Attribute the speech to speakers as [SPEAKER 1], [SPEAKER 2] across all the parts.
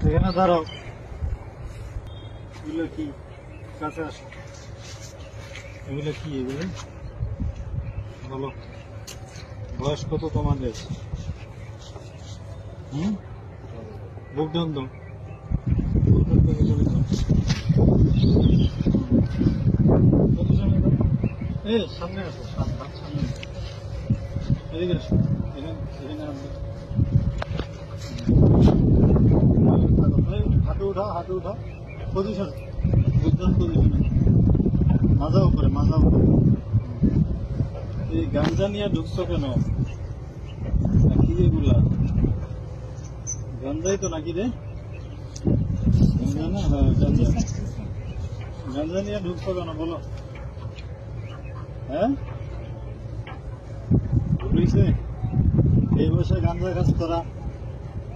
[SPEAKER 1] এখানে দাঁড়াও। এগুলো কি? কাছে আসো। এগুলো কি? এগুলো বলো। বয়স কত তোমাদের? বুক ডাউন দাও। এই সামনে আসো, সামনে এদিকে আসো। এখানে হাঁটু উঠাও, হাঁটু উঠাও। পজিশন, বুকডাউন পজিশনে। মাজা উপরে, মাজা উপরে। এই গাঞ্জা নিয়ে ঢুকছো কেন? কি এগুলা? গাঞ্জাই তো নাকি রে? গাঞ্জা না? হ্যাঁ গাঞ্জা। গাঞ্জা নিয়ে ঢুকছো কেন বলো? হ্যাঁ, ঘুরেছে এই বয়সে গাঞ্জা কাজ করা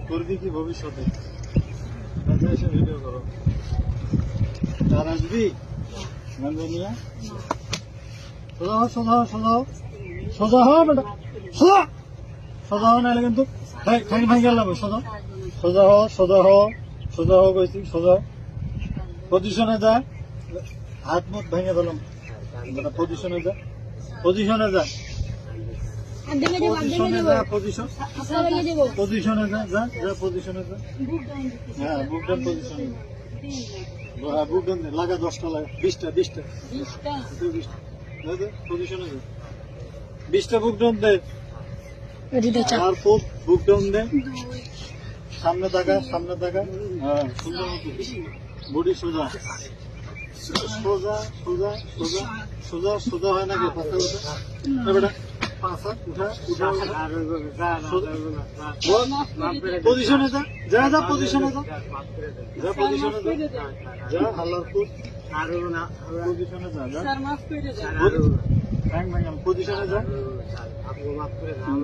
[SPEAKER 1] করবি কি ভবিষ্যতে? গাঞ্জা এসে ভিডিও করো। কার আসবি গাঞ্জা নিয়ে? সোজা হও, সোজা হও, সোজা হও, সোজা হও বেটা, সোজা সোজা হও, নাহলে কিন্তু ঠ্যাং ভাঙে গেলাম। সোজা সোজা হও, সোজা হও, সোজা হও কইছি, সোজা পজিশনে যা। হাত মুখ ভেঙে দিলাম। পজিশনে যা, পজিশনে যা, পজিশনে যা, পজিশন পজিশনে যা, যা যা পজিশনে যা। হ্যাঁ বুক ডাউন পজিশনে। হ্যাঁ বুক ডাউন লাগা, 10টা লাগা, 20টা পজিশনে যা। 20টা বুক ডাউন দে। আর বুক ডাউন দে। সামনে তাকা, সামনে তাকা। হ্যাঁ সুন্দর মতো বডি সোজা, সোজা সোজা সোজা সোজা সোজা হয় নাকি? পাশে উঠা বেটা, পাশা উঠা উঠা। পজিশনে যা, যা যা পজিশনে যা, যা পজিশনে যা, যা হাল্লারপুর পজিশনে যা, যা পজিশনে যা।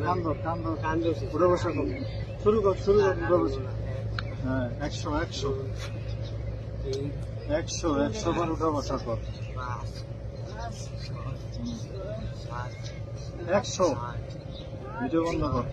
[SPEAKER 1] কান্দ উঠে বসা কর, শুরু কর, শুরু কর, উঠে বসা। হ্যাঁ 100 100 100 100 বার উঠা বসা কর। 100 ভিডিও বন্ধ কর।